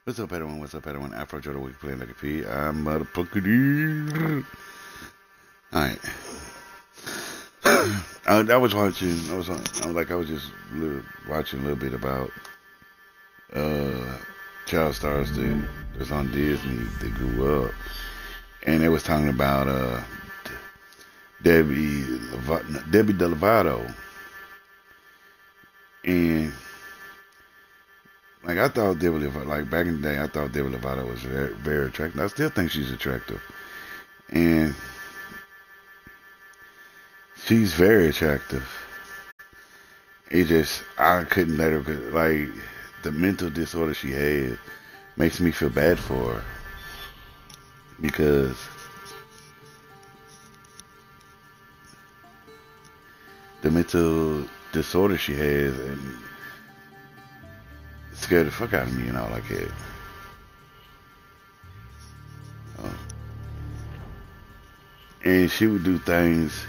What's up, everyone? What's up, everyone? Afrojoe, the Wookie Creed, like a pig. I'm motherfucking. Alright. I was watching. I was just watching a little bit about child stars that's on Disney that grew up, and they was talking about Debbie Lovato, and like I thought Debbie Lovato, like back in the day, I thought Debbie Lovato was very, very attractive. I still think she's attractive, and she's very attractive. It just I couldn't let her like the mental disorder she had makes me feel bad for her because the mental disorder she has and scared the fuck out of me and all like that. And she would do things.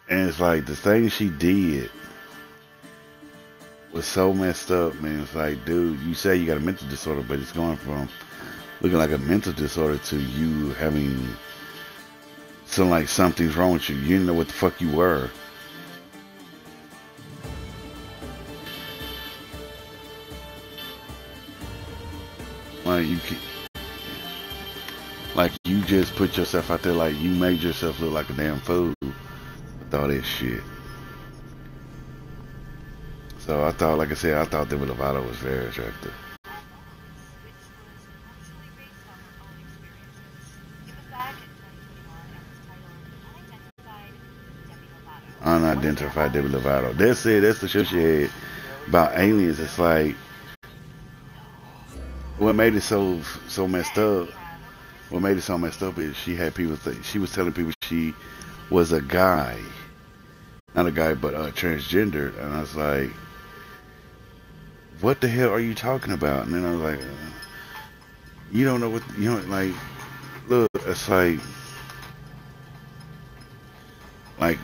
And it's like the things she did was so messed up, man. It's like, dude, you say you got a mental disorder, but it's going from looking like a mental disorder to you having like something's wrong with you. You didn't know what the fuck you were. Like you just put yourself out there, like you made yourself look like a damn fool with all that shit. So I thought, like I said, I thought Demi Lovato was very attractive. Unidentified Demi Lovato. That's it. That's the shit she had about aliens. It's like what made it so messed up. What made it so messed up is she had people think she was telling people she was a guy, not a guy, but transgender. And I was like, what the hell are you talking about? And then I was like, you don't know what, you know, like, look, it's like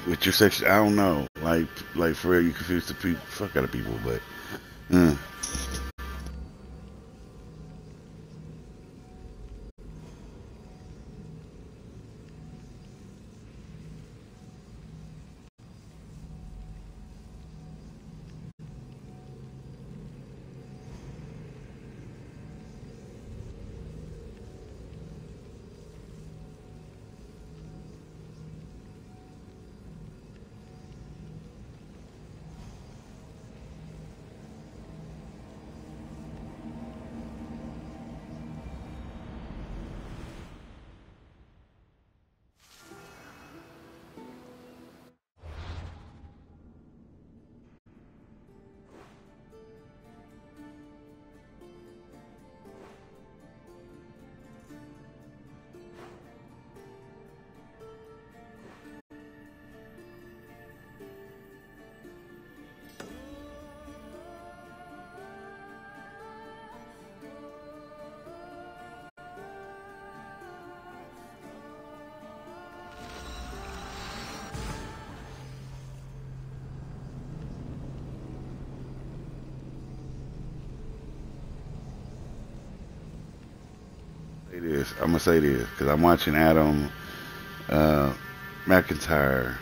with your sex, I don't know, like for real, you confuse the people, fuck out of people, but, I'm gonna say this because I'm watching Adam McIntyre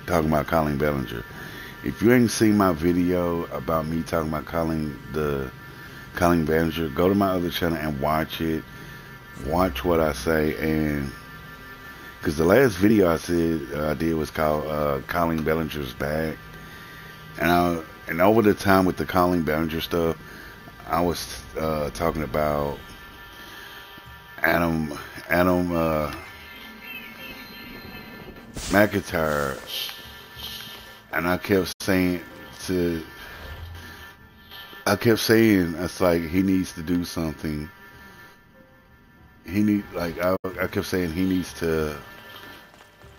talking about Colleen Bellinger. If you ain't seen my video about me talking about Colleen Bellinger, go to my other channel and watch it. Watch what I say, and because the last video I said I did was called Colleen Bellinger's Back, and over the time with the Colleen Bellinger stuff, I was talking about Adam McIntyre, and I kept saying it's like he needs to do something. I kept saying he needs to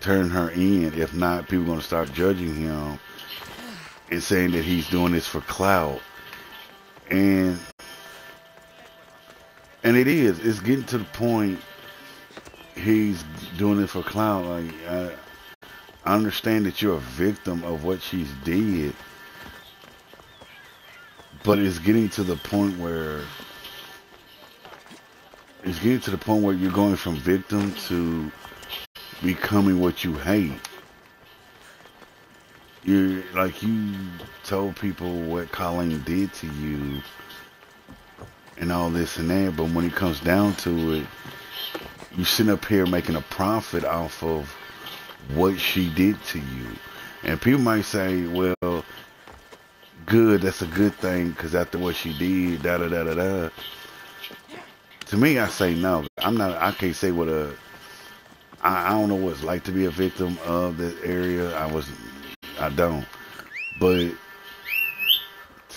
turn her in. If not, people are gonna start judging him and saying that he's doing this for clout. And it's getting to the point he's doing it for clout. Like I understand that you're a victim of what she's did, but it's getting to the point where you're going from victim to becoming what you hate. You told people what Colleen did to you and all this and that, but when it comes down to it, you sitting up here making a profit off of what she did to you. And people might say, well, good, that's a good thing, because after what she did, da da da da da. To me, I say no. I can't say I don't know what it's like to be a victim of that area. I don't. But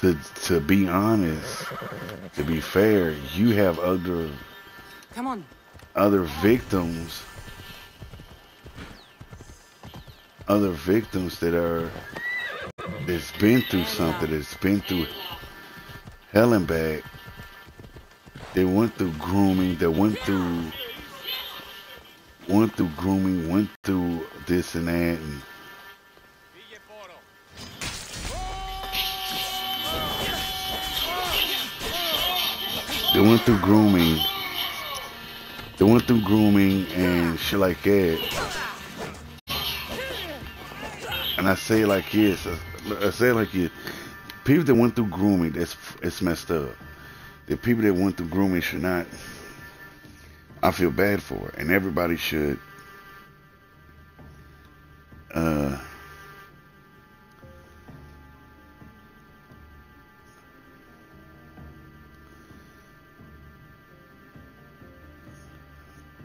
to be honest, to be fair, you have other victims, that's been through something, that's been through hell and back. They went through grooming, went through grooming, went through this and that, and they went through grooming and shit like that. And I say it like this. People that went through grooming, it's messed up. The people that went through grooming should not. I feel bad for it, and everybody should.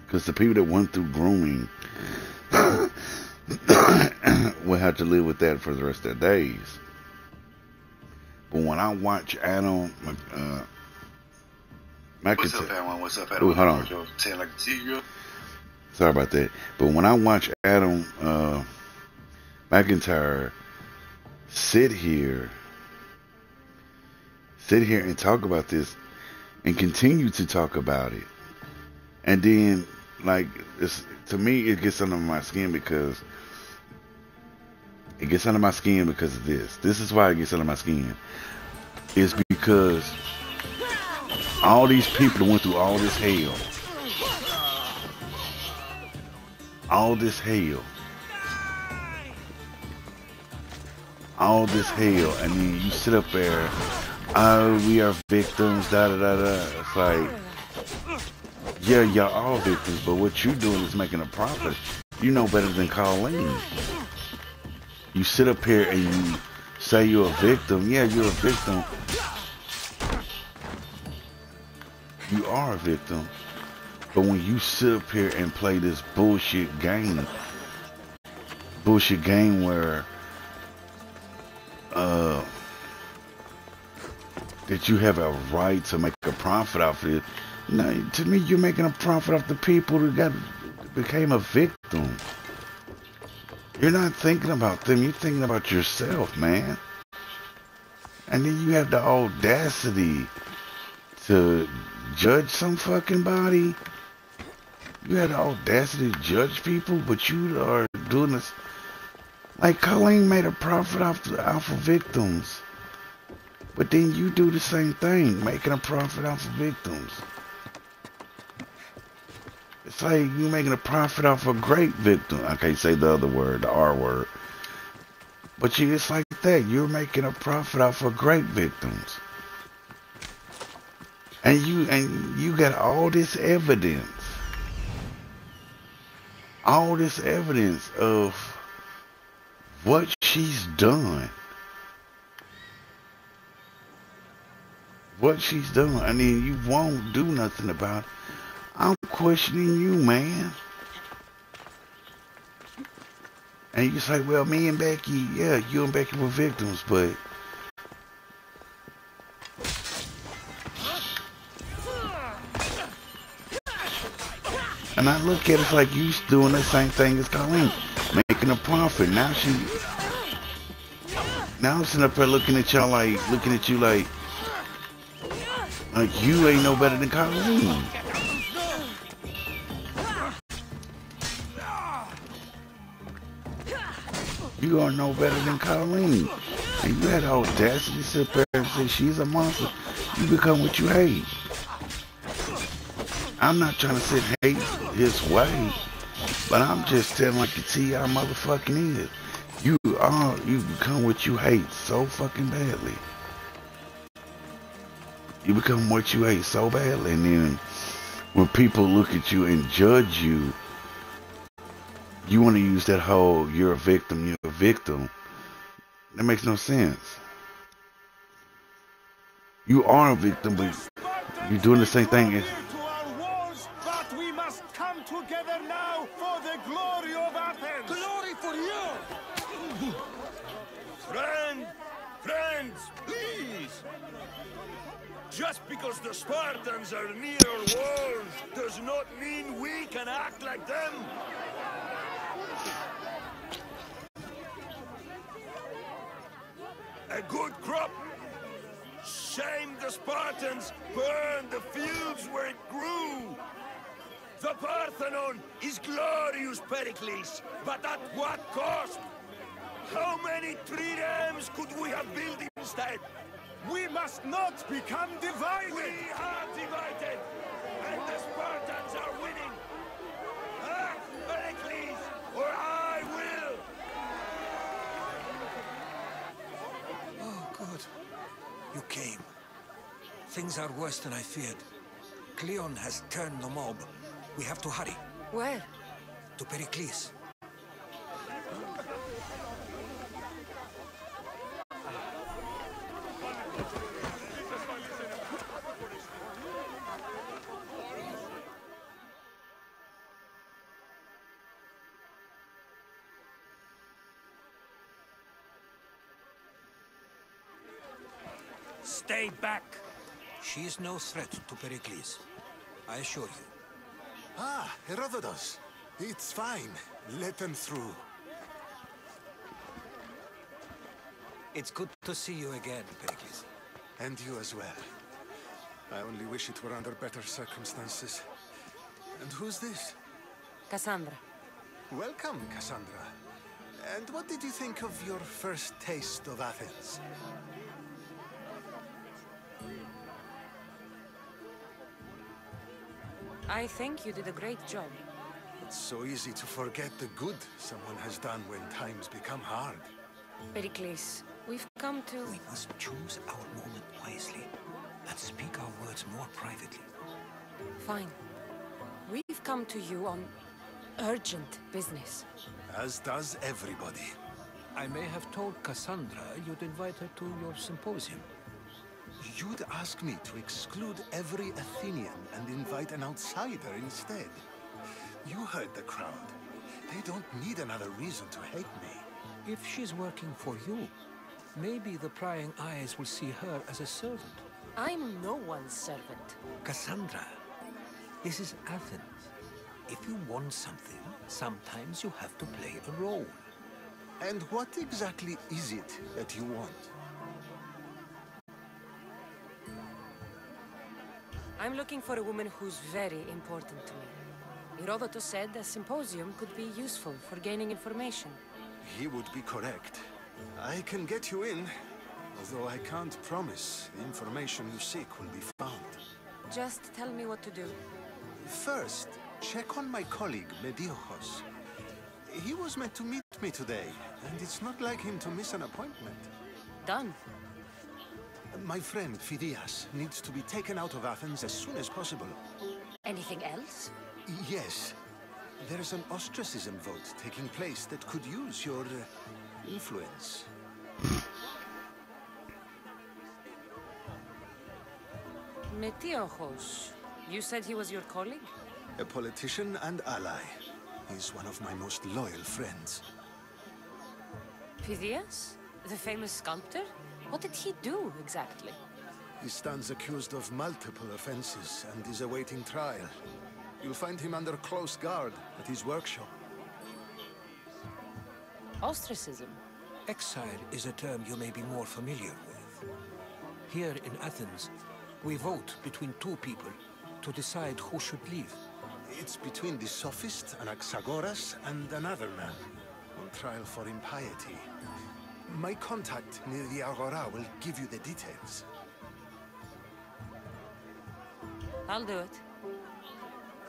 Because the people that went through grooming will have to live with that for the rest of their days. But when I watch Adam What's up, Adam? What's up, Adam? Ooh, hold on. Saying like a T-girl. Sorry about that. But when I watch Adam McIntyre sit here and talk about this and continue to talk about it, and then to me it gets under my skin because of this. This is why it gets under my skin. It's because all these people that went through all this hell, and then you sit up there, oh, we are victims, da da da da. It's like, yeah, y'all all victims, but what you doing is making a profit. You know better than Colleen. You sit up here and you say you're a victim. Yeah, you're a victim. You are a victim. But when you sit up here and play this bullshit game where that you have a right to make a profit off of it. No, to me, you're making a profit off the people who became a victim. You're not thinking about them. You're thinking about yourself, man. And then you have the audacity to judge some fucking body. You have the audacity to judge people, but you are doing this. Like Colleen made a profit off of victims. But then you do the same thing, making a profit off of victims. It's like you making a profit off a great victim. I can't say the other word, the R word. But it's like that. You're making a profit off of great victims. And you got all this evidence. All this evidence of what she's done. What she's done. I mean, you won't do nothing about it. I'm questioning you, man. And you say, well, me and Becky, yeah, you and Becky were victims, but and I look at it like you doing the same thing as Colleen, making a profit. Now I'm sitting up there looking at you like you ain't no better than Colleen. You gonna know better than Colleen. And you had the audacity to sit there and say she's a monster. You become what you hate. I'm not trying to sit hate his way, but I'm just telling like the T.I. motherfucking is. You become what you hate so fucking badly. You become what you hate so badly, and then when people look at you and judge you, you want to use that whole you're a victim. That makes no sense. You are a victim, but you're doing the same thing as... But we must come together now for the glory of Athens! Glory for you! Friends, please! Just because the Spartans are near our walls does not mean we can act like them! A good crop! Shame the Spartans burned the fields where it grew! The Parthenon is glorious, Pericles, but at what cost? How many triremes could we have built instead? We must not become divided! We are divided! And the Spartans are winning! Ah, Pericles, or I will! Oh, good. You came. Things are worse than I feared. Cleon has turned the mob. We have to hurry. Where? To Pericles. Stay back! She is no threat to Pericles. I assure you. Ah, Herodotus. It's fine. Let them through. It's good to see you again, Pericles. And you as well. I only wish it were under better circumstances. And who's this? Cassandra. Welcome, Cassandra. And what did you think of your first taste of Athens? I think you did a great job. It's so easy to forget the good someone has done when times become hard. Pericles, we've come to... We must choose our moment wisely and speak our words more privately. Fine. We've come to you on urgent business. As does everybody. I may have told Cassandra you'd invite her to your symposium. You'd ask me to exclude every Athenian and invite an outsider instead. You heard the crowd. They don't need another reason to hate me. If she's working for you, maybe the prying eyes will see her as a servant. I'm no one's servant. Cassandra, this is Athens. If you want something, sometimes you have to play a role. And what exactly is it that you want? I'm looking for a woman who's very important to me. Herodotus said a symposium could be useful for gaining information. He would be correct. I can get you in, although I can't promise the information you seek will be found. Just tell me what to do. First, check on my colleague, Mediochos. He was meant to meet me today, and it's not like him to miss an appointment. Done. My friend, Phidias, needs to be taken out of Athens as soon as possible. Anything else? Yes. There's an ostracism vote taking place that could use your influence. Metiochos. You said he was your colleague? A politician and ally. He's one of my most loyal friends. Phidias? The famous sculptor? What did he do, exactly? He stands accused of multiple offenses and is awaiting trial. You'll find him under close guard at his workshop. Ostracism? Exile is a term you may be more familiar with. Here in Athens, we vote between two people to decide who should leave. It's between the sophist Anaxagoras and another man. trial for impiety. My contact near the Agora will give you the details. I'll do it.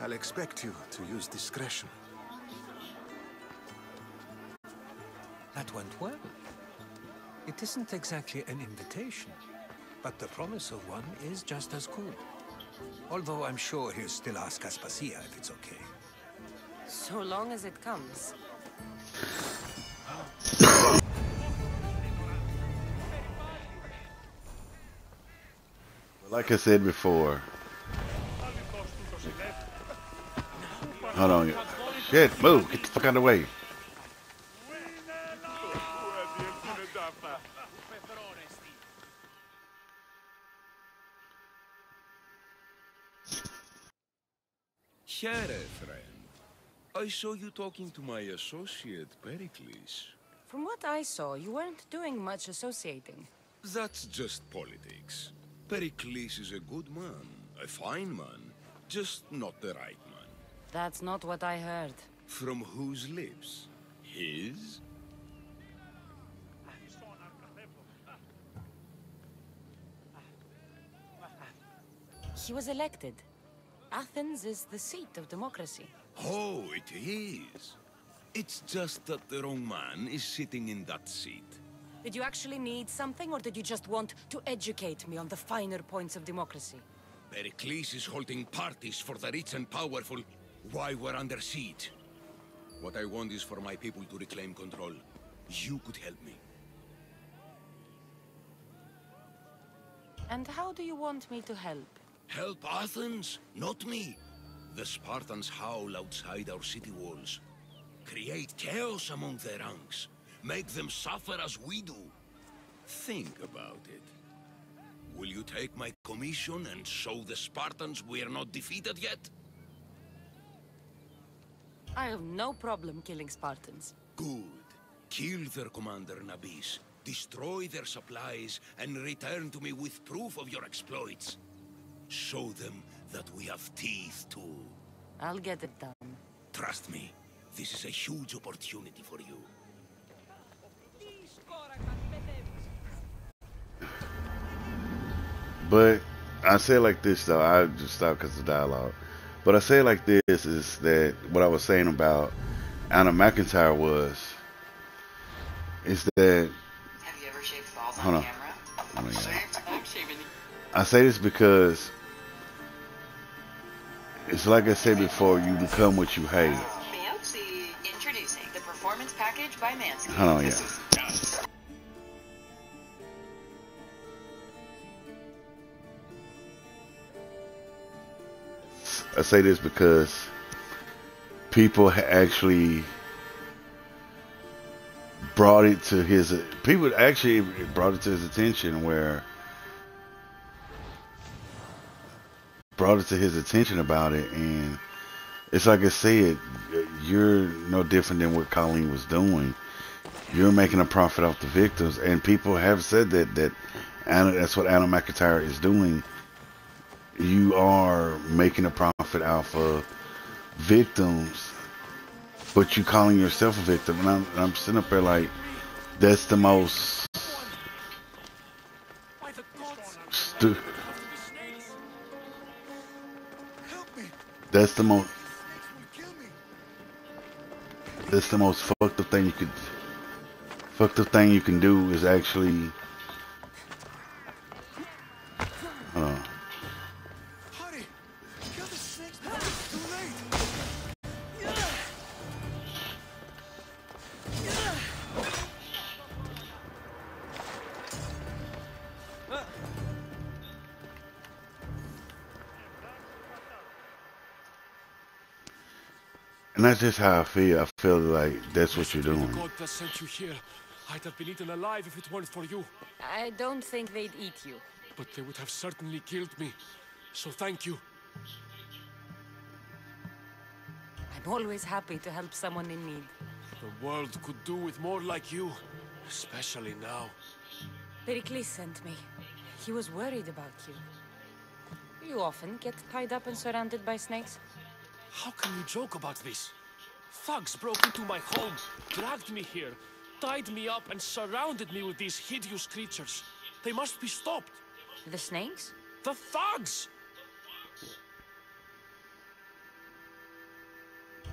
I'll expect you to use discretion. That went well. It isn't exactly an invitation, but the promise of one is just as good. Although I'm sure he'll still ask Aspasia if it's okay. So long as it comes. Like I said before. Hold on. Shit, move. Get the fuck out of the way. Here, friend. I saw you talking to my associate, Pericles. From what I saw, you weren't doing much associating. That's just politics. Pericles is a good man, a fine man, just not the right man. That's not what I heard. From whose lips? His? He was elected. Athens is the seat of democracy. Oh, it is. It's just that the wrong man is sitting in that seat. Did you actually need something, or did you just want to educate me on the finer points of democracy? Pericles is holding parties for the rich and powerful while we're under siege. What I want is for my people to reclaim control. You could help me. And how do you want me to help? Help Athens, not me. The Spartans howl outside our city walls. Create chaos among their ranks. Make them suffer as we do. Think about it. Will you take my commission and show the Spartans we're not defeated yet? I have no problem killing Spartans. Good. Kill their commander Nabis, destroy their supplies, and return to me with proof of your exploits. Show them that we have teeth too. I'll get it done. Trust me, this is a huge opportunity for you. But I say it like this though, I just stopped because of dialogue. But I say it like this is that what I was saying about Anna McIntyre is that Have you ever shaved balls hold on on. camera? Hold on, yeah. I'm shaving. I say this because it's like I said before, you become what you hate. Fancy. Introducing the Performance Package by Manscaped. Hold on, yeah. I say this because people actually brought it to his attention about it, and it's like I said, you're no different than what Colleen was doing. You're making a profit off the victims, and people have said that Anna, that's what Anna McIntyre is doing. You are making a profit off of victims, but you calling yourself a victim, and I'm sitting up there like, that's the most that's the most fucked up thing you can do is actually hold on. And that's just how I feel. I feel like that's what you're doing. The god that sent you here. I'd have been eaten alive if it weren't for you. I don't think they'd eat you. But they would have certainly killed me. So thank you. I'm always happy to help someone in need. The world could do with more like you. Especially now. Pericles sent me. He was worried about you. You often get tied up and surrounded by snakes? How can you joke about this? Thugs broke into my home, dragged me here, tied me up and surrounded me with these hideous creatures. They must be stopped. The snakes? The thugs!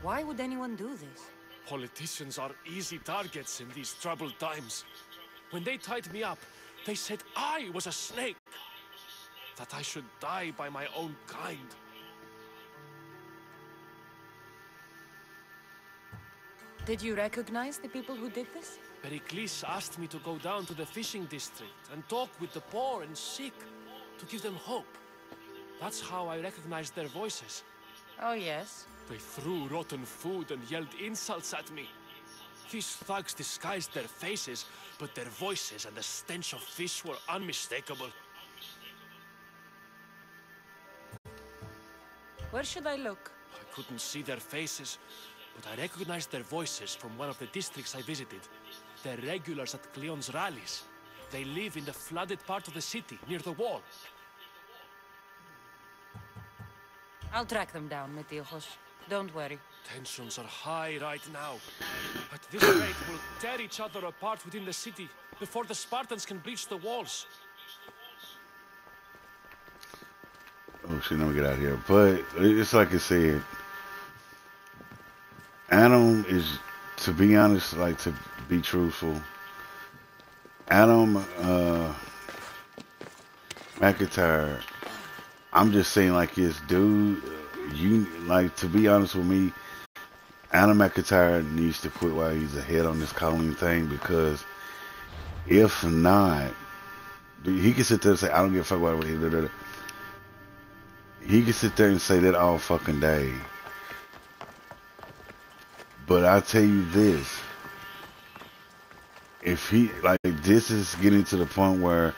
Why would anyone do this? Politicians are easy targets in these troubled times. When they tied me up, they said I was a snake. That I should die by my own kind. Did you recognize the people who did this? Pericles asked me to go down to the fishing district and talk with the poor and sick, to give them hope. That's how I recognized their voices. Oh, yes. They threw rotten food and yelled insults at me. These thugs disguised their faces, but their voices and the stench of fish were unmistakable. Where should I look? I couldn't see their faces, but I recognized their voices from one of the districts I visited. They're regulars at Cleon's rallies. They live in the flooded part of the city, near the wall. I'll track them down, Metiojos. Don't worry. Tensions are high right now. At this rate, we'll tear each other apart within the city before the Spartans can breach the walls. Oh shit, let me get out of here. But it's like I said, Adam is, to be honest, like to be truthful, Adam McIntyre, I'm just saying like his dude, you like, to be honest with me, Adam McIntyre needs to quit while he's ahead on this calling thing, because if not, he can sit there and say, I don't give a fuck about what he can sit there and say that all fucking day. But I tell you this, if he, like, this is getting to the point where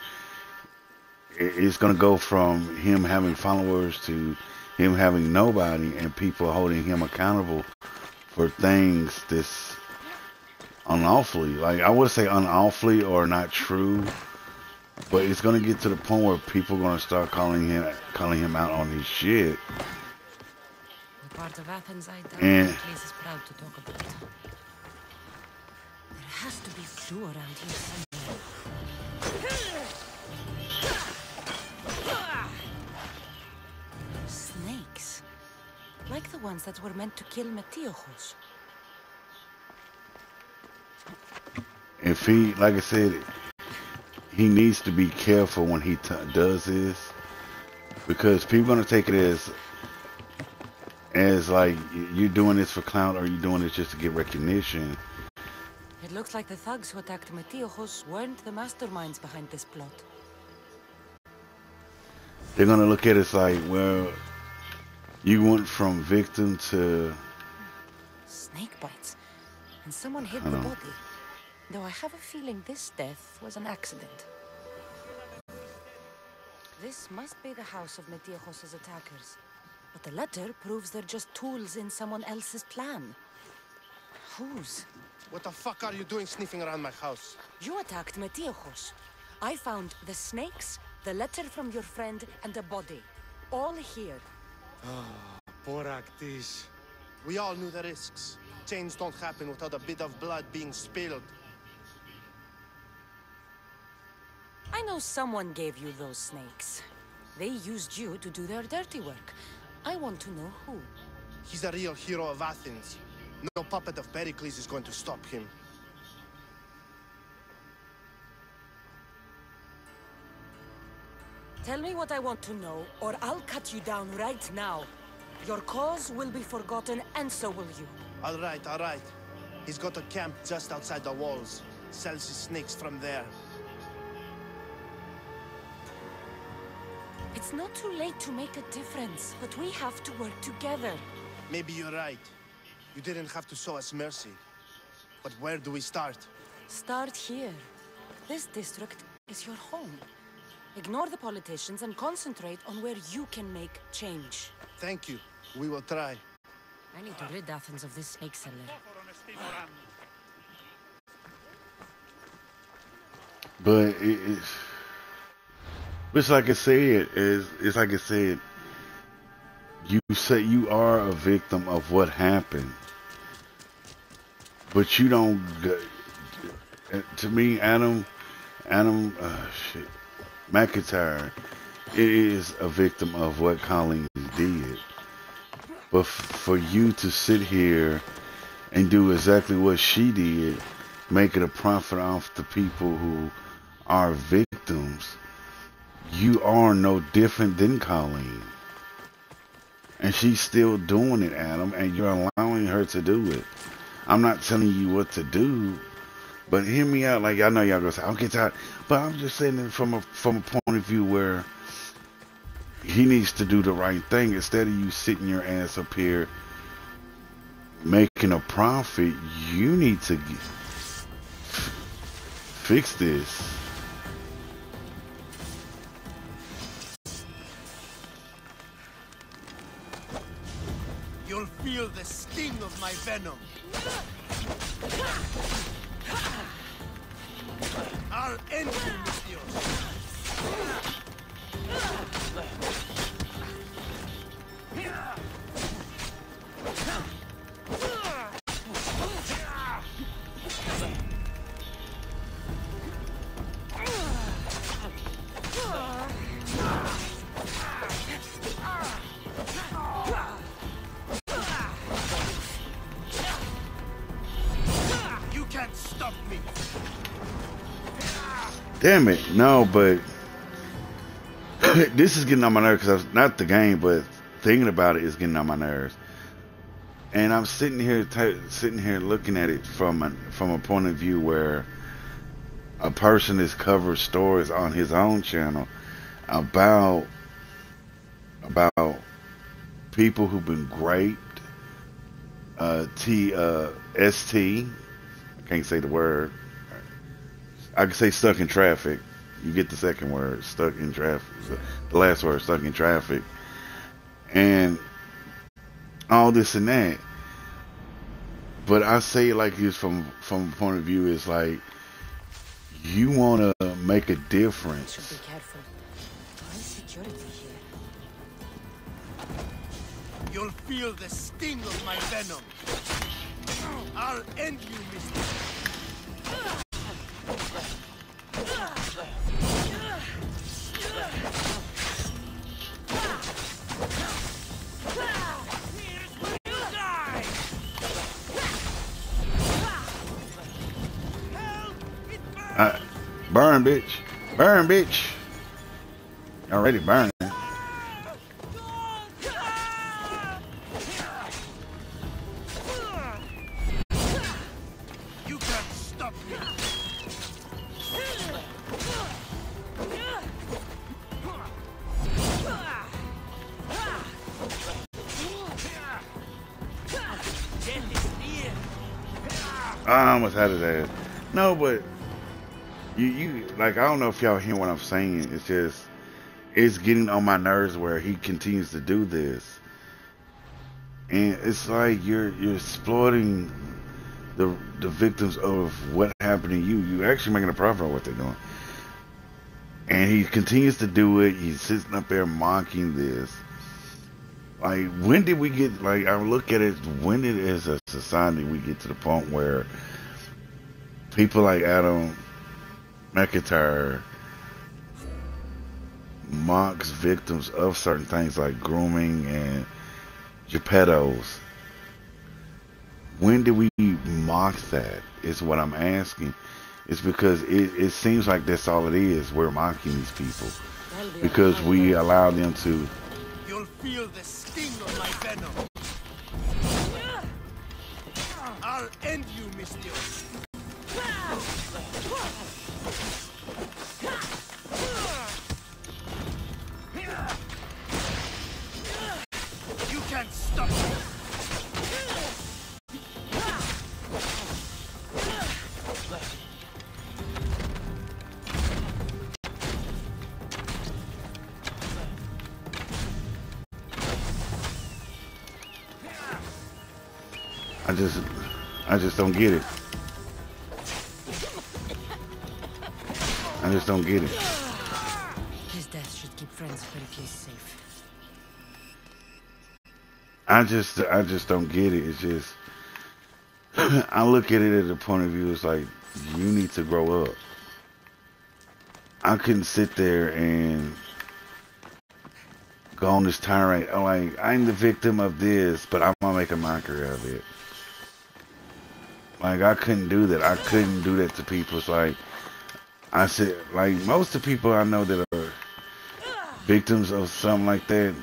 it's going to go from him having followers to him having nobody, and people holding him accountable for things this unlawfully, like, I would say unlawfully or not true, but it's going to get to the point where people are going to start calling him out on his shit. The part of Athens I doubt And Pericles is proud to talk about. There has to be a clue around here somewhere. Snakes. Like the ones that were meant to kill Metiojos. if he, like I said, he needs to be careful when he does this, because people are going to take it as like, you're doing this for clout, or you're doing this just to get recognition. It looks like the thugs who attacked Metiojos weren't the masterminds behind this plot. They're going to look at it like, well, you went from victim to... Snake bites. And someone hit the body. Though I have a feeling this death was an accident. This must be the house of Metiojos' attackers. But the letter proves they're just tools in someone else's plan. Whose? What the fuck are you doing sniffing around my house? You attacked Metiojos. I found the snakes, the letter from your friend, and a body. All here. Poor Actis. We all knew the risks. Change don't happen without a bit of blood being spilled. I know someone gave you those snakes. They used you to do their dirty work. I want to know who. He's a real hero of Athens. No puppet of Pericles is going to stop him. Tell me what I want to know, or I'll cut you down right now. Your cause will be forgotten, and so will you. All right. He's got a camp just outside the walls. Sells his snakes from there. It's not too late to make a difference, but we have to work together. Maybe you're right. You didn't have to show us mercy. But where do we start? Start here. This district is your home. Ignore the politicians and concentrate on where you can make change. Thank you. We will try. I need to rid Athens of this snake seller. But it's like I said, it's like I said, you say you are a victim of what happened. but you don't. To me, Adam, shit, McIntyre is a victim of what Colleen did. But for you to sit here and do exactly what she did, making a profit off the people who are victims, you are no different than Colleen. And she's still doing it, Adam, and you're allowing her to do it. I'm not telling you what to do, but hear me out. Like, I know y'all gonna say, I'll get tired, but I'm just saying it from a point of view where he needs to do the right thing. Instead of you sitting your ass up here making a profit, you need to fix this. You'll feel the sting of my venom. I'll end you, Mistios. You can't stop me. Damn it, no, but this is getting on my nerves because not the game, but thinking about it is getting on my nerves. And I'm sitting here looking at it from a point of view where a person has covered stories on his own channel about people who've been raped, ST, I can't say the word. I can say stuck in traffic. You get the second word, stuck in traffic. The last word, stuck in traffic. And all this and that. But I say it like this from a point of view is like, you want to make a difference. Should be careful. High security here. You'll feel the sting of my venom. I'll end you, mister. Burn, bitch. Burn, bitch. Already burning. You can't stop me. I almost had his ass. No, but you like, I don't know if y'all hear what I'm saying. It's just, it's getting on my nerves where he continues to do this, and it's like you're exploiting the victims of what happened to you. You're actually making a profit on what they're doing, and he continues to do it. He's sitting up there mocking this. Like, when did we get, like, I look at it, when did as a society we get to the point where people like Adam McIntyre mocks victims of certain things like grooming and Geppettos? When did we mock that is what I'm asking. It's because it seems like that's all it is. We're mocking these people because we allow them to. You'll feel the sting of my venom. I'll end you, Mistios. You can't stop me. I just don't get it. I just don't get it. His death should keep friends very close safe. I just don't get it. It's just I look at it at the point of view, it's like, you need to grow up. I couldn't sit there and go on this tirade. I'm like, I'm the victim of this, but I'm gonna make a mockery of it. Like, I couldn't do that. I couldn't do that to people. It's like, I said, like, most of the people I know that are victims of something like that,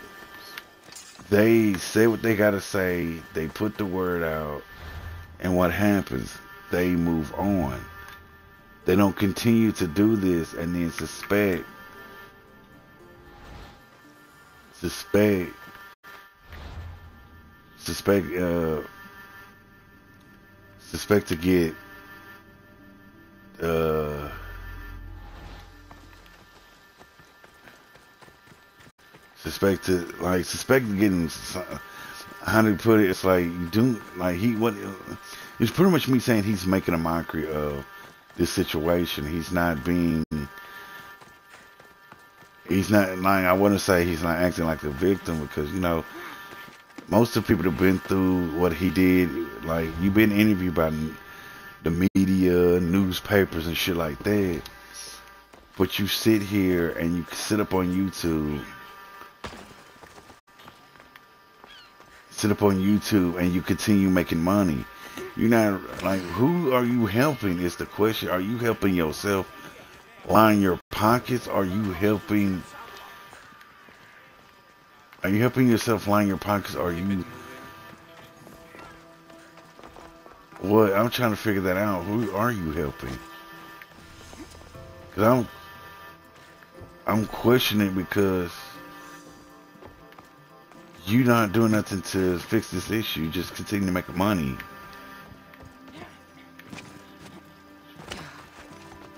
they say what they gotta say, they put the word out, and what happens? They move on. They don't continue to do this and then suspect to get suspect getting, how do you put it? It's like, you do, like, it's pretty much me saying he's making a mockery of this situation. He's not like, I wouldn't say he's not acting like the victim, because, you know, most of the people that have been through what he did, like, you've been interviewed by the media, newspapers, and shit like that. But you sit here and you sit up on YouTube, and you continue making money. You're not, like, who are you helping is the question. Are you helping yourself line your pockets? Are you helping yourself line your pockets? Are you, what? I'm trying to figure that out. Who are you helping? Because I'm questioning, because you're not doing nothing to fix this issue. Just continue to make money.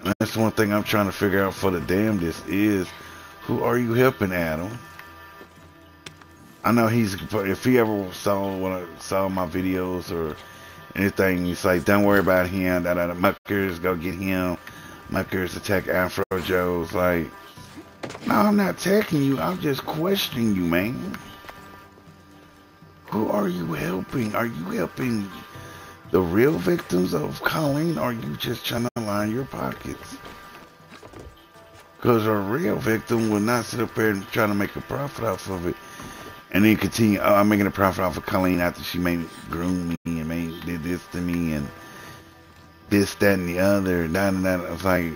And that's one thing I'm trying to figure out for the damnedest is, who are you helping, Adam? I know if he ever saw my videos or anything, he's like, don't worry about him. Muckers, go get him. Muckers attack Afrojoe. It's like, no, I'm not attacking you. I'm just questioning you, man. Who are you helping? Are you helping the real victims of Colleen, or are you just trying to line your pockets? Because a real victim would not sit up there and try to make a profit off of it, and then continue, oh, I'm making a profit off of Colleen after she made groomed me and did this to me and this, that, and the other, that. It's like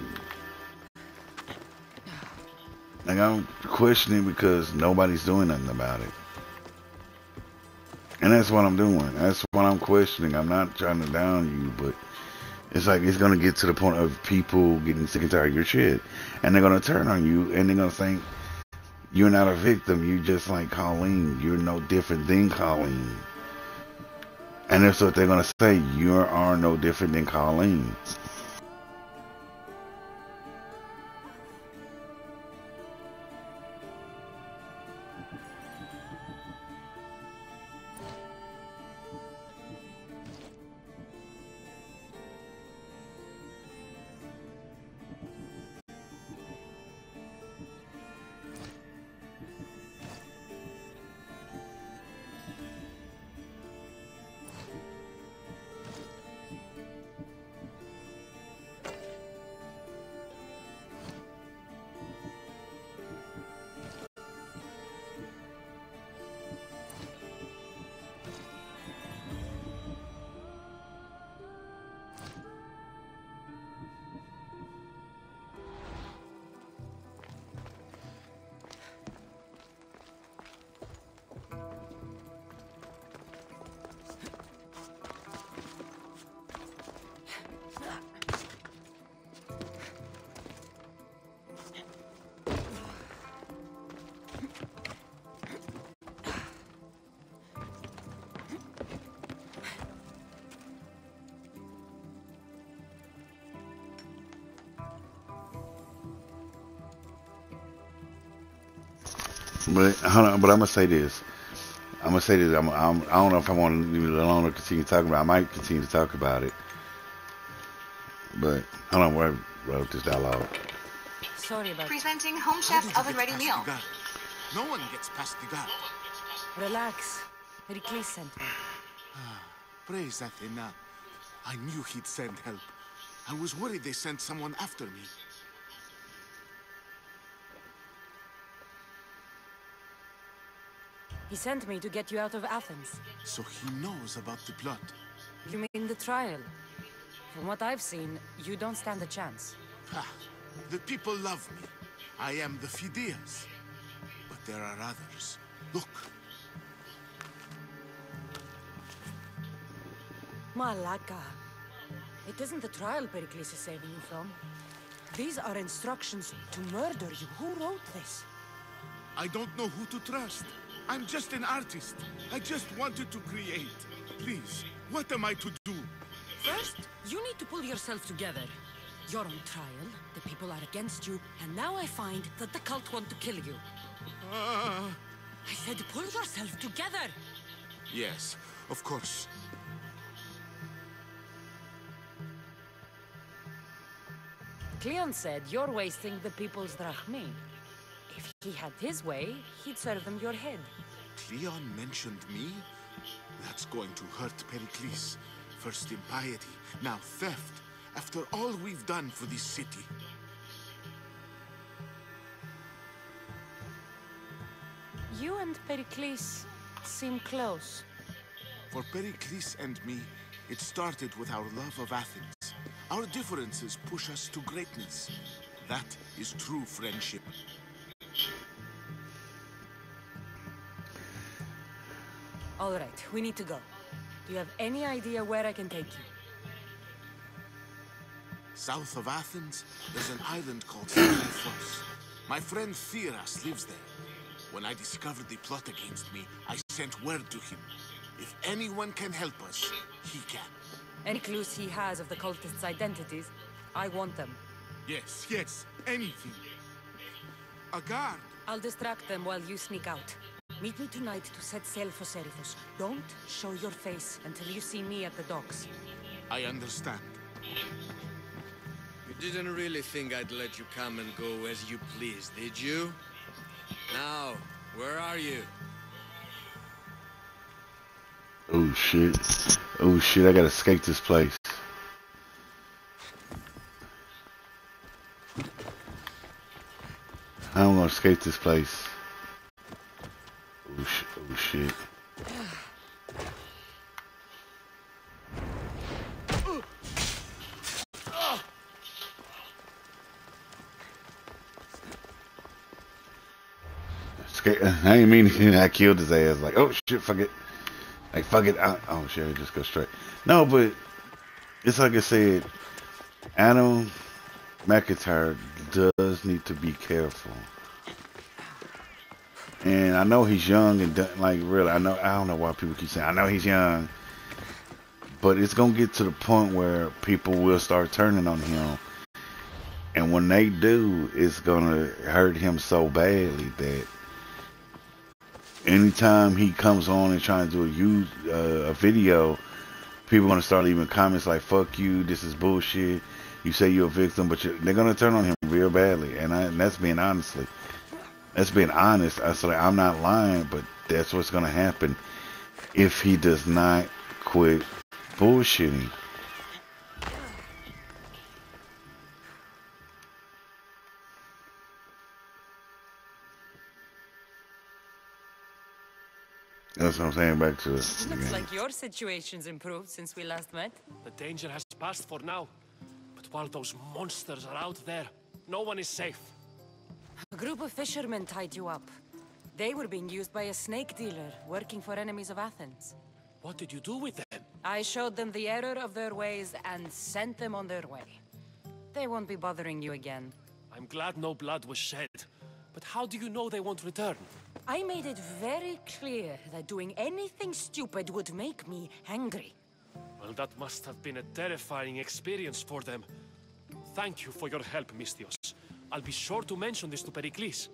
I'm questioning because nobody's doing nothing about it. And that's what I'm doing. That's what I'm questioning. I'm not trying to down you, but it's like, it's going to get to the point of people getting sick and tired of your shit. And they're going to turn on you, and they're going to think, you're not a victim. You're just like Colleen. You're no different than Colleen. And that's what they're going to say. You are no different than Colleen. But hold on, but I'm gonna say this. I don't know if I want to leave it alone or continue talking about it. I might continue to talk about it. But hold on, where I wrote this dialogue. Sorry about Presenting Home Chef's oven-ready meal. No one gets past the guard. Relax. Rikli sent me. Praise Athena. I knew he'd send help. I was worried they sent someone after me. He sent me to get you out of Athens. So he knows about the plot. You mean the trial? From what I've seen, you don't stand a chance. Ha! The people love me. I am the Phidias. But there are others. Look. Malaka. It isn't the trial Pericles is saving you from. These are instructions to murder you. Who wrote this? I don't know who to trust. I'm just an artist. I just wanted to create. Please, what am I to do? First, you need to pull yourself together. You're on trial, the people are against you, and now I find that the cult want to kill you. I said pull yourself together! Yes, of course. Cleon said you're wasting the people's drachmi. If he had his way, he'd serve them your head. Cleon mentioned me? That's going to hurt Pericles. First impiety, now theft. After all we've done for this city. You and Pericles seem close. For Pericles and me, it started with our love of Athens. Our differences push us to greatness. That is true friendship. All right, we need to go. Do you have any idea where I can take you? South of Athens, there's an island called Cyprus. My friend Theras lives there. When I discovered the plot against me, I sent word to him. If anyone can help us, he can. Any clues he has of the cultists' identities? I want them. Yes, anything. A guard. I'll distract them while you sneak out. Meet me tonight to set sail for Seriphos. Don't show your face until you see me at the docks. I understand. You didn't really think I'd let you come and go as you please, did you? Now, where are you? Oh shit. Oh shit, I gotta escape this place. I'm gonna escape this place. Oh shit. I ain't mean I killed his ass. Like, oh shit, fuck it. Like, fuck it. Oh shit, I just go straight. No, but it's like I said, Adam McIntyre does need to be careful. And I know he's young and like really, I don't know why people keep saying I know he's young, but it's gonna get to the point where people will start turning on him, and when they do, it's gonna hurt him so badly that anytime he comes on and trying to do a video, people are gonna start leaving comments like "fuck you," "this is bullshit," "you say you're a victim," but they're gonna turn on him real badly, and that's being honestly. That's being honest. I said I'm not lying, but that's what's gonna happen if he does not quit bullshitting. That's what I'm saying. Back to it. Looks like your situation's improved since we last met. The danger has passed for now. But while those monsters are out there, no one is safe. A group of fishermen tied you up. They were being used by a snake dealer working for enemies of Athens. What did you do with them? I showed them the error of their ways and sent them on their way. They won't be bothering you again. I'm glad no blood was shed. But how do you know they won't return? I made it very clear that doing anything stupid would make me angry. Well, that must have been a terrifying experience for them. Thank you for your help, Mystios. I'll be sure to mention this to Pericles.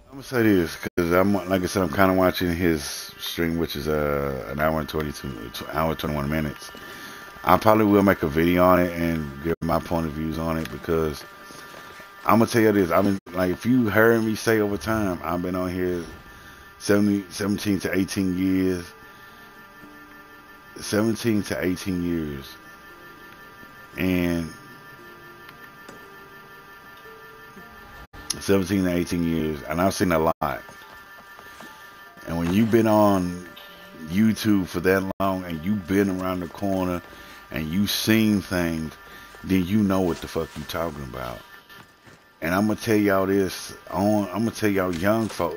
I'm gonna say this because like I said, I'm kind of watching his stream, which is an hour and 21 minutes. I probably will make a video on it and give my point of views on it because I'm gonna tell you this. I've been like, if you heard me say over time, I've been on here 17 to 18 years. 17 to 18 years. And 17 to 18 years. And I've seen a lot. And when you've been on YouTube for that long and you've been around the corner and you've seen things, then you know what the fuck you talking about. And I'm gonna tell y'all this I'm gonna tell y'all young folk.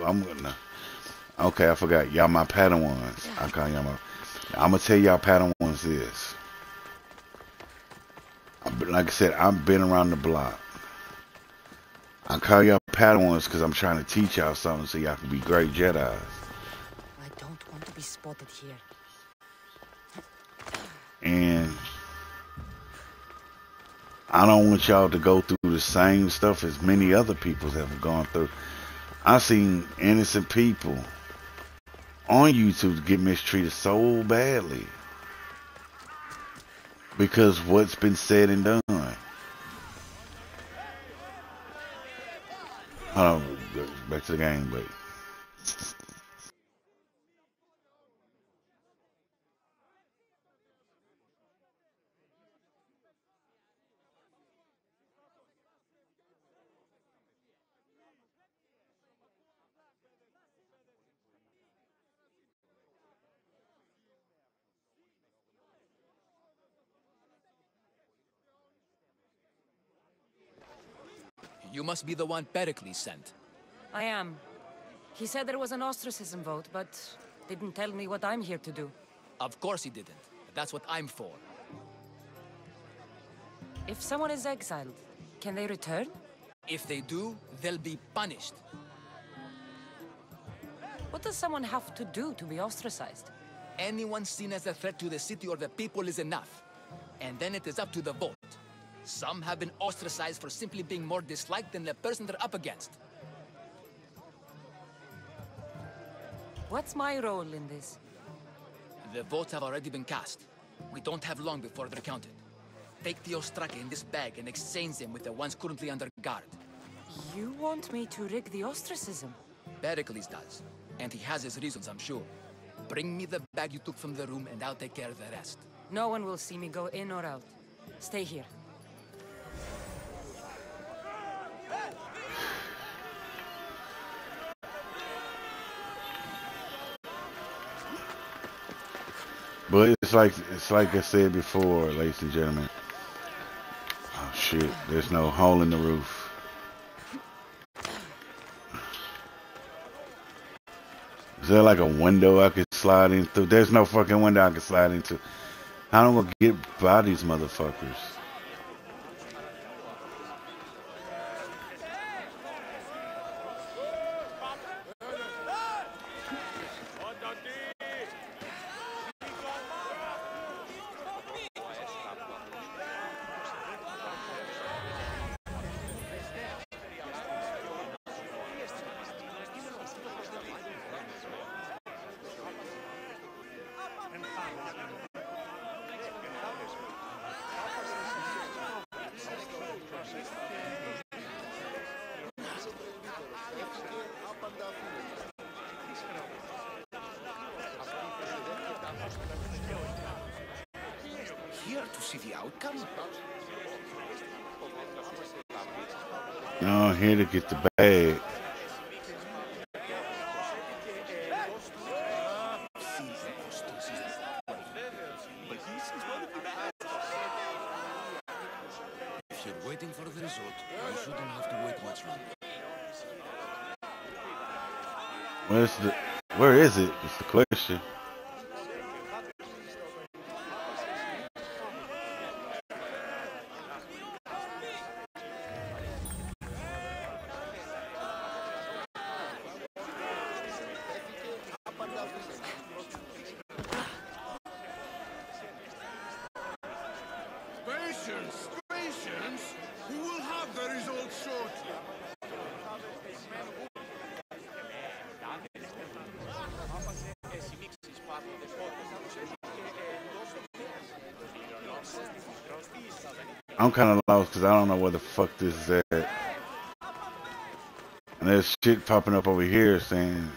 Okay, I forgot. Y'all my Padawans. I call y'all I'm gonna tell y'all Padawans this. Like I said, I've been around the block. I call y'all Padawans because I'm trying to teach y'all something so y'all can be great Jedis. I don't want to be spotted here. And I don't want y'all to go through the same stuff as many other people have gone through. I've seen innocent people on YouTube get mistreated so badly because what's been said and done. Hold on, back to the game, but You must be the one Pericles sent. I am. He said there was an ostracism vote, but didn't tell me what I'm here to do. Of course he didn't. That's what I'm for. If someone is exiled, can they return? If they do, they'll be punished. What does someone have to do to be ostracized? Anyone seen as a threat to the city or the people is enough. And then it is up to the vote. Some have been ostracized for simply being more disliked than the person they're up against. What's my role in this? The votes have already been cast. We don't have long before they're counted. Take the ostraka in this bag and exchange them with the ones currently under guard. You want me to rig the ostracism? Pericles does. And he has his reasons, I'm sure. Bring me the bag you took from the room and I'll take care of the rest. No one will see me go in or out. Stay here. but it's like I said before, ladies and gentlemen. Oh shit, there's no hole in the roof. Is there like a window I could slide in through? There's no fucking window I can slide into. How am I gonna get by these motherfuckers? Here to see the outcome? No, here to get the bag. If you're waiting for the result, you shouldn't have to wait much longer. Where is it? It's the question. Patience! Patience! We will have the result shortly. I'm kind of lost because I don't know where the fuck this is at. And there's shit popping up over here saying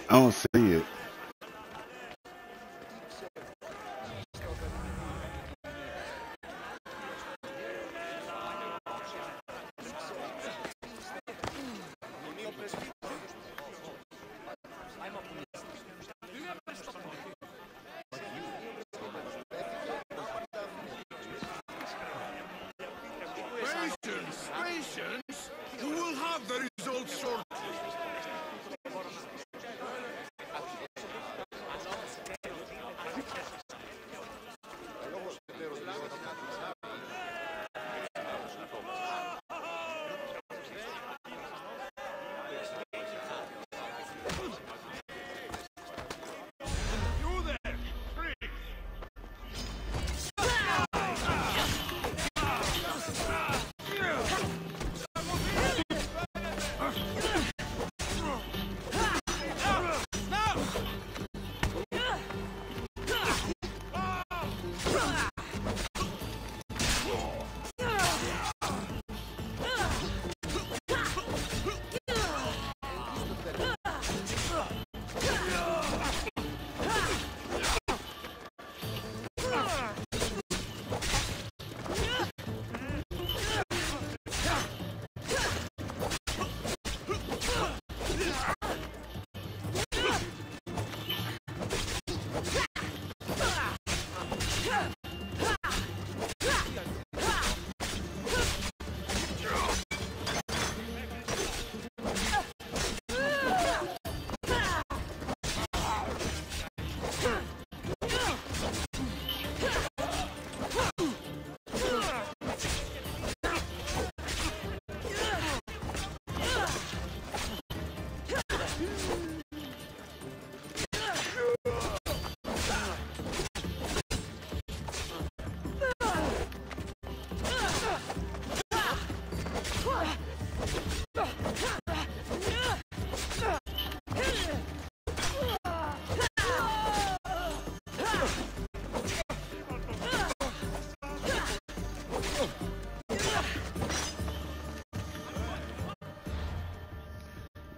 I don't see it. Patience, patience. You will have the results shortly.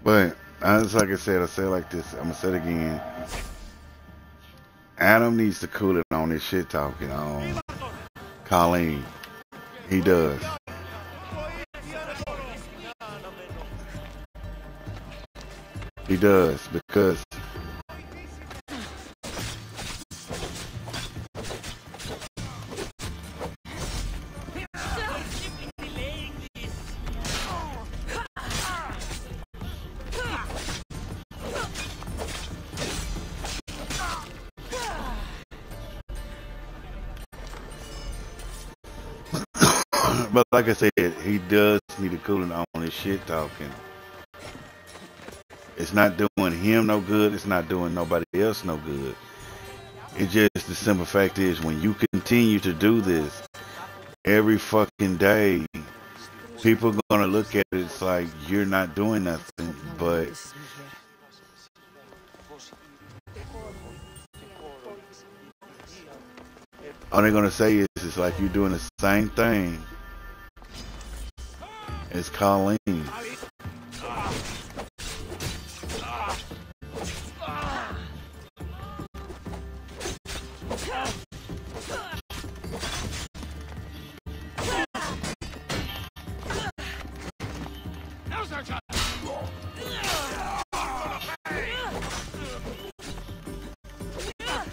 But just like I said, I say it like this. I'm gonna say it again. Adam needs to cool it on this shit talking on Colleen. He does. He does because but like I said, he does need to cool it on this shit talking. It's not doing him no good. It's not doing nobody else no good. It just, the simple fact is, when you continue to do this every fucking day, people are gonna look at it, it's like you're not doing nothing, but all they're gonna say is it's like you're doing the same thing as Colleen.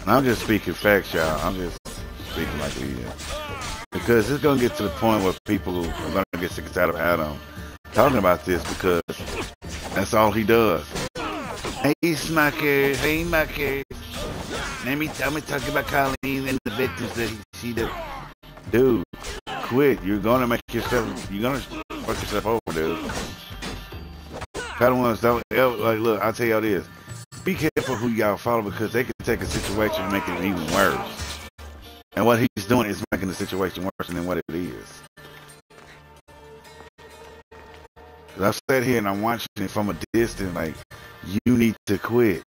And I'm just speaking facts, y'all. I'm just speaking like we is. Because it's going to get to the point where people are going to get sick and tired of Adam talking about this, because that's all he does. Hey, Smacker. Hey, Smacker. Let me talk about Colleen and the victims that she did. Dude, quit. You're going to make yourself, you're going to fuck yourself over, dude. Padawans don't ever, like, look, I'll tell y'all this. Be careful who y'all follow because they can take a situation and make it even worse. And what he's doing is making the situation worse than what it is. I've sat here and I'm watching it from a distance like, you need to quit.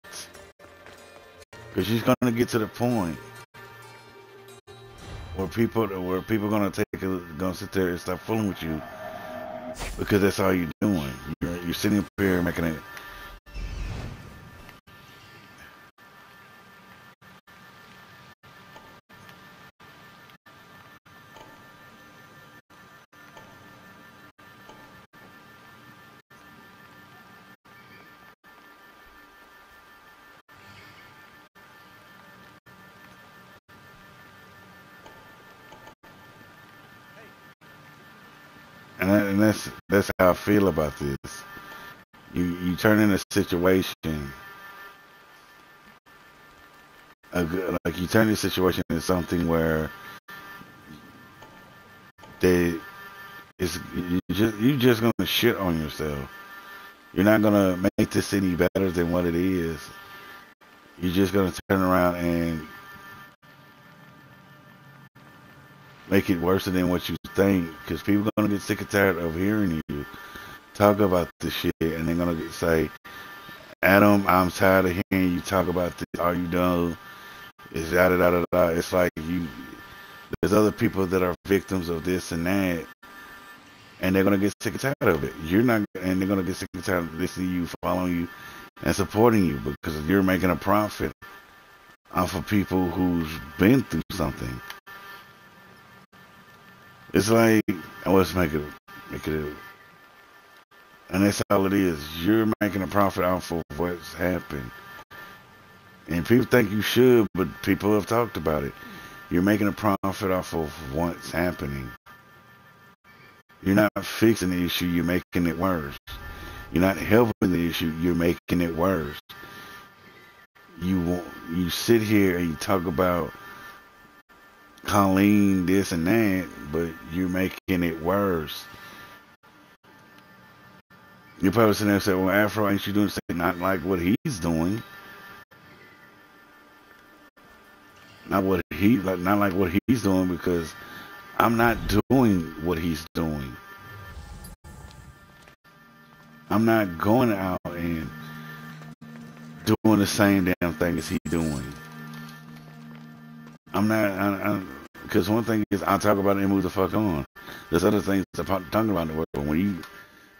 Because she's going to get to the point where people are going to sit there and start fooling with you because that's all you're doing. You're sitting up here making it. And that's how I feel about this. You turn in a situation, like you turn this situation into something where you just gonna shit on yourself. You're not gonna make this any better than what it is. You're just gonna turn around and make it worse than what you think, because people are gonna get sick and tired of hearing you talk about this shit, and they're gonna say, Adam, I'm tired of hearing you talk about this. All you know is da da da da da. It's like there's other people that are victims of this and that, and they're gonna get sick and tired of it. And they're gonna get sick and tired of listening to you, following you, and supporting you because you're making a profit off of people who's been through something. It's like, let's make it, and that's all it is. You're making a profit off of what's happened. And people think you should, but people have talked about it. You're making a profit off of what's happening. You're not fixing the issue, you're making it worse. You're not helping the issue, you're making it worse. You sit here and you talk about Colleen, this and that, but you're making it worse. You're probably sitting there and say, well, Afro, ain't you doing something not like what he's doing? Not like what he's doing, because I'm not doing what he's doing. I'm not going out and doing the same damn thing as he's doing. I'm not, because one thing is I talk about it and move the fuck on. There's other things I'm talking about in the world, but when you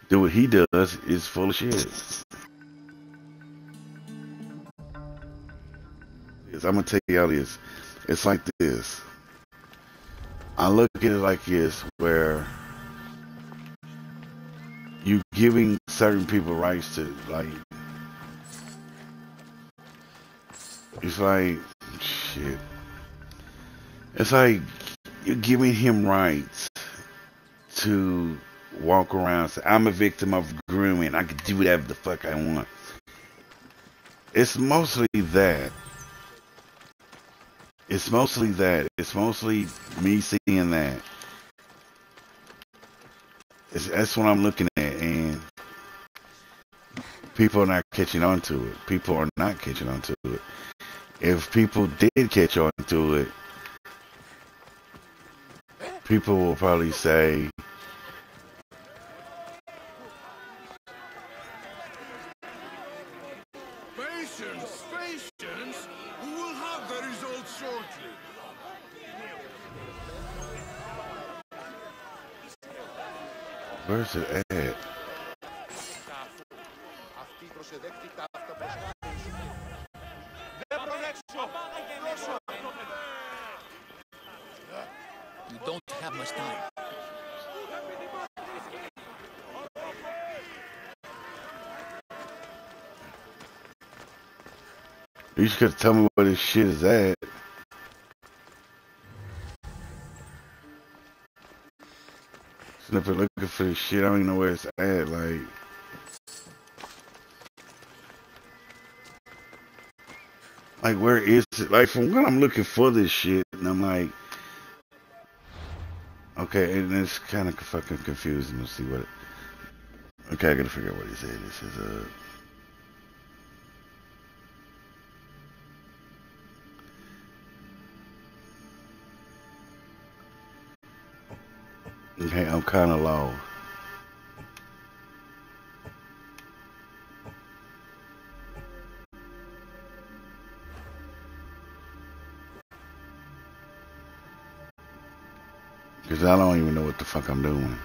do what he does, it's full of shit. I'm gonna tell y'all this. It's like this. I look at it like this, where you giving certain people rights to, like, it's like, shit. It's like you're giving him rights to walk around and say, I'm a victim of grooming. I can do whatever the fuck I want. It's mostly that. It's mostly that. It's mostly me seeing that. That's what I'm looking at, and people are not catching on to it. People are not catching on to it. If people did catch on to it, people will probably say, Patience, patience. We will have the results shortly. where's it at? You don't have much time. You just gotta tell me where this shit is at. Sitting up here looking for this shit, I don't even know where it's at, like where is it? Like, from when I'm looking for this shit, and I'm like, okay, and it's kind of fucking confusing to see what it, Okay, I gotta figure out what he said. This is okay, I'm kind of low. Because I don't even know what the fuck I'm doing.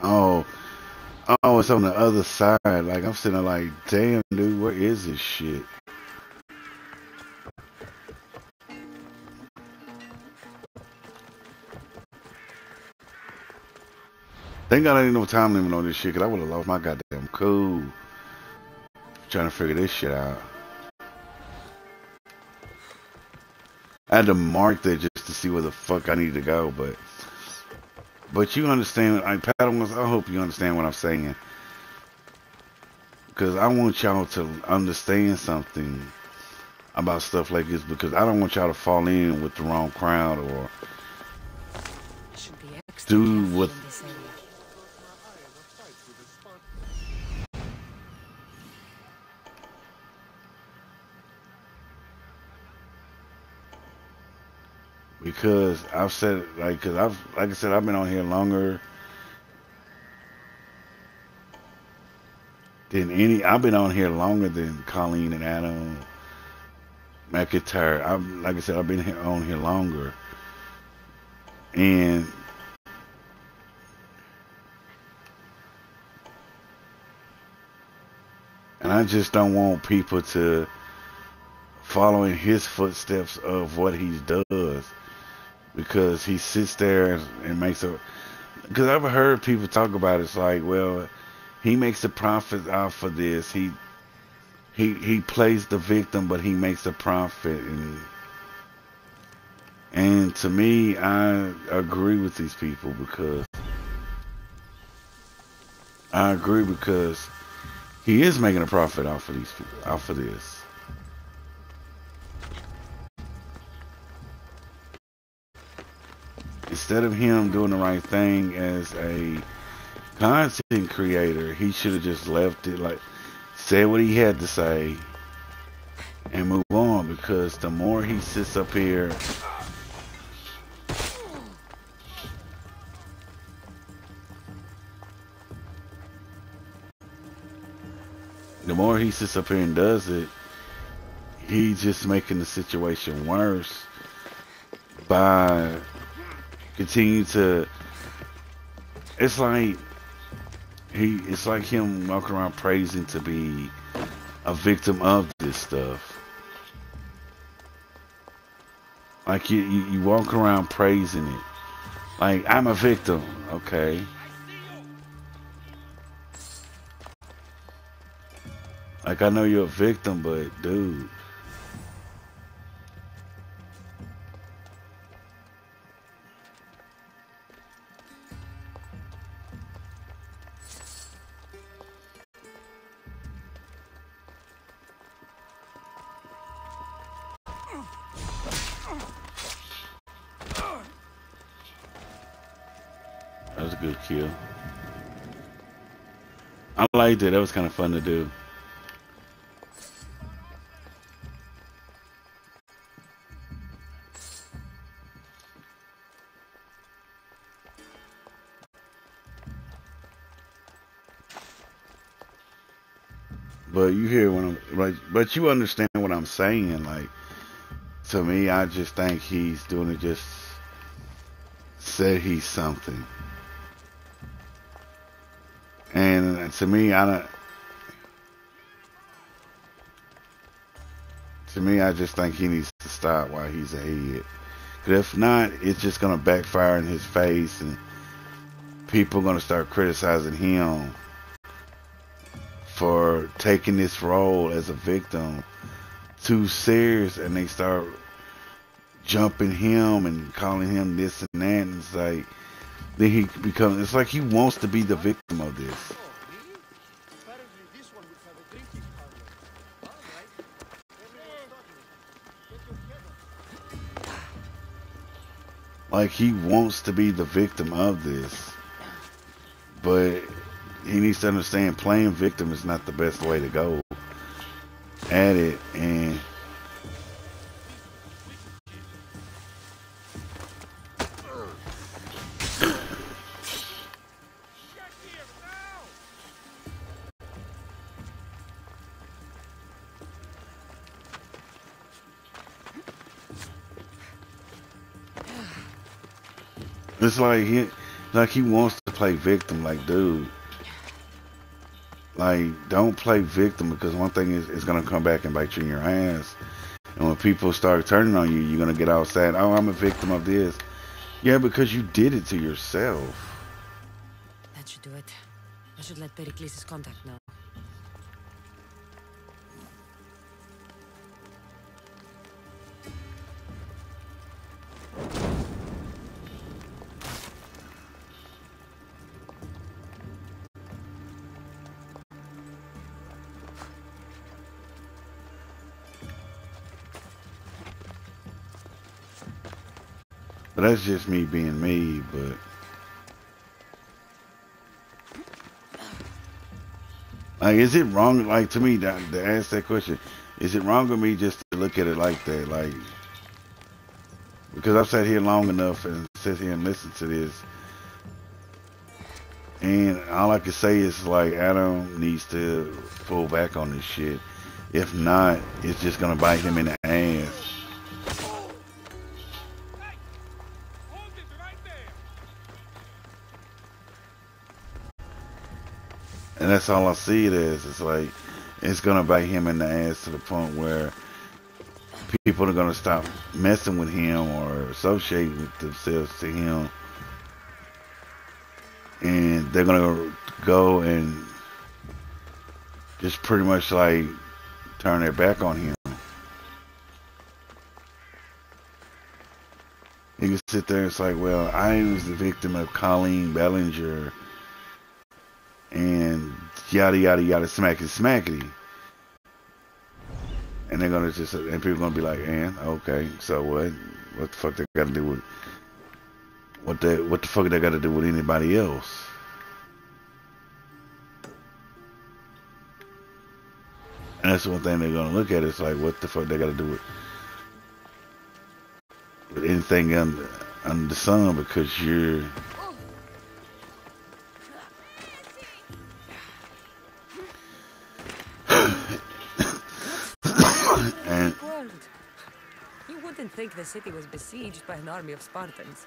Oh, oh, it's on the other side. Like, I'm sitting there like, damn, dude, what is this shit? Thank God I didn't know time limit on this shit, because I would have lost my goddamn cool trying to figure this shit out. I had to mark that just to see where the fuck I need to go, but you understand, like, Padawans, I hope you understand what I'm saying. Because I want y'all to understand something about stuff like this, because I don't want y'all to fall in with the wrong crowd or do what. Because I've said, like, because like I said, I've been on here longer than I've been on here longer than Colleen and Adam McIntyre. Like I said, I've been on here longer. And I just don't want people to follow in his footsteps of what he does. Because he sits there and makes a... Because I've heard people talk about it. It's like, well, he makes a profit off of this. He plays the victim, but he makes a profit. And to me, I agree with these people because... I agree because he is making a profit off of these people, off of this. Instead of him doing the right thing as a content creator, he should have just left it, like, said what he had to say and move on, because the more he sits up here and does it, he's just making the situation worse by continue to... It's like him walking around praising to be a victim of this stuff. Like you walk around praising it. Like, I'm a victim, okay? Like, I know you're a victim, but dude. That was a good kill. I liked it. That was kind of fun to do. But you hear what I'm like, but you understand what I'm saying. Like, to me, I just think he's doing it just said he's something. And to me, I just think he needs to stop while he's ahead. Because if not, it's just going to backfire in his face, and people are going to start criticizing him for taking this role as a victim too serious, and they start jumping him and calling him this and that, and it's like then he becomes, it's like he wants to be the victim of this. Like he wants to be the victim of this, but he needs to understand playing victim is not the best way to go at it. And it's like he wants to play victim. Like, dude, like, don't play victim, because one thing is it's gonna come back and bite you in your ass. And when people start turning on you, you're gonna get all sad. Oh, I'm a victim of this. Yeah, because you did it to yourself. That should do it. I should let Pericles' contact know. But that's just me being me, but like, is it wrong, like, to me, to ask that question, is it wrong of me just to look at it like that? Like, because I've sat here long enough and sit here and listened to this, and all I can say is, like, Adam needs to pull back on this shit. If not, it's just gonna bite him in the ass. And that's all I see it as. It's like, it's going to bite him in the ass to the point where people are going to stop messing with him or associating with themselves to him. And they're going to go and just pretty much like turn their back on him. You can sit there and it's like, well, I was the victim of Colleen Bellinger. And yada yada yada, smackety smackety, and they're gonna just, and people gonna be like, and okay, so what the fuck they got to do with what the fuck they got to do with anybody else? And that's one thing they're gonna look at. It's like, what the fuck they got to do with anything under the sun, because you're. And you wouldn't think the city was besieged by an army of Spartans.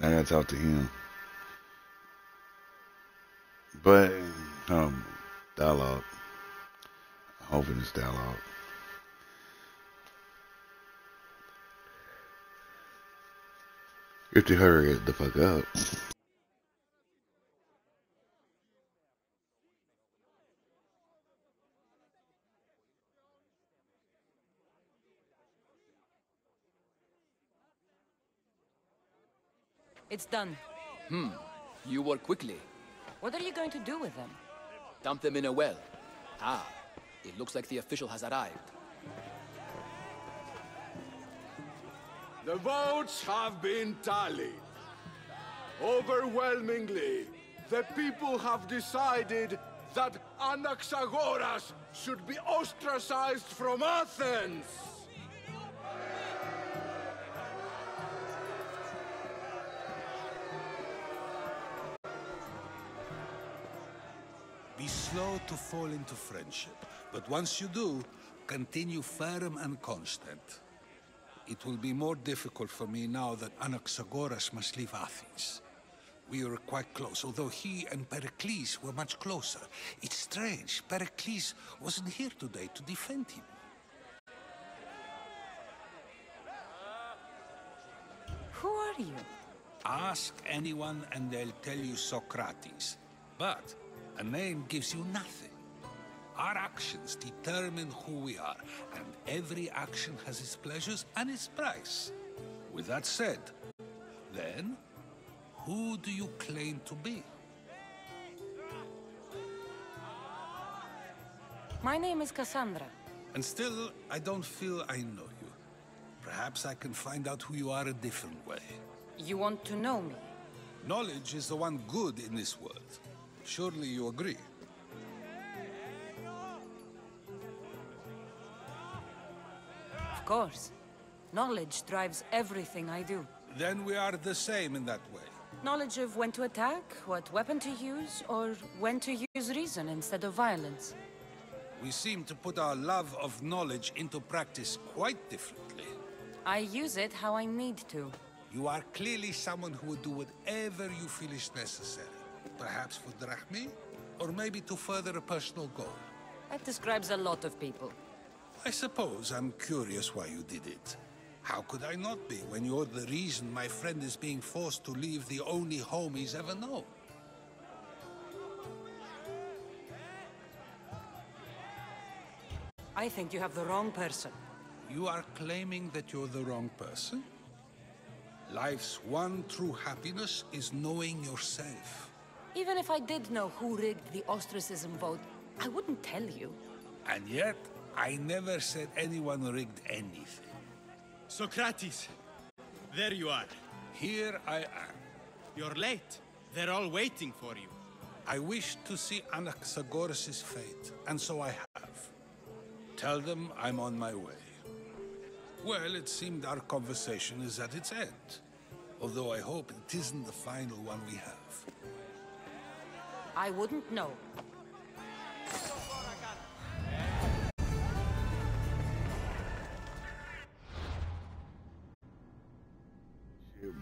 I gotta talk to him. But dialogue. Hoping it's dialogue. You have to hurry the fuck up. It's done. You work quickly. What are you going to do with them? Dump them in a well. Ah, it looks like the official has arrived. The votes have been tallied. Overwhelmingly, the people have decided that Anaxagoras should be ostracized from Athens. Be slow to fall into friendship, but once you do, continue firm and constant. It will be more difficult for me now that Anaxagoras must leave Athens. We were quite close, although he and Pericles were much closer. It's strange, Pericles wasn't here today to defend him. Who are you? Ask anyone and they'll tell you Socrates. But a name gives you nothing. Our actions determine who we are, and every action has its pleasures and its price. With that said, then, who do you claim to be? My name is Cassandra. And still, I don't feel I know you. Perhaps I can find out who you are a different way. You want to know me? Knowledge is the one good in this world. Surely you agree? Of course. Knowledge drives everything I do. Then we are the same in that way. Knowledge of when to attack, what weapon to use, or when to use reason instead of violence. We seem to put our love of knowledge into practice quite differently. I use it how I need to. You are clearly someone who would do whatever you feel is necessary. Perhaps for drachmi, or maybe to further a personal goal. That describes a lot of people. I suppose I'm curious why you did it. How could I not be when you're the reason my friend is being forced to leave the only home he's ever known? I think you have the wrong person. You are claiming that you're the wrong person? Life's one true happiness is knowing yourself. Even if I did know who rigged the ostracism vote, I wouldn't tell you. And yet, I never said anyone rigged anything. Socrates, there you are. Here I am. You're late. They're all waiting for you. I wish to see Anaxagoras' fate, and so I have. Tell them I'm on my way. Well, it seemed our conversation is at its end. Although I hope it isn't the final one we have. I wouldn't know.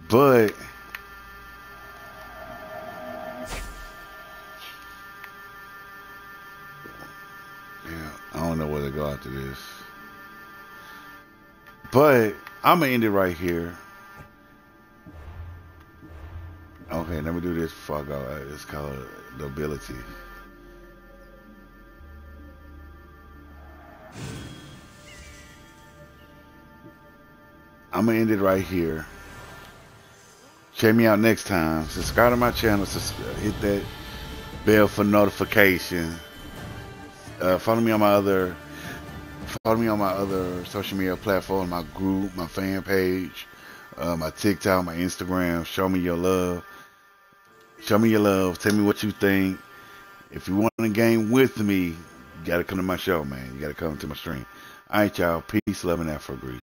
But yeah, I don't know where to go after this. But I'm gonna end it right here. Okay, let me do this before I go. It's called the ability. I'm gonna end it right here. Check me out next time. Subscribe to my channel. Hit that bell for notification. Follow me on my other social media platforms, my group, my fan page, my TikTok, my Instagram. Show me your love. Show me your love. Tell me what you think. If you want to game with me, you gotta come to my show, man. You gotta come to my stream. All right, y'all. Peace, love, and Afro Greed.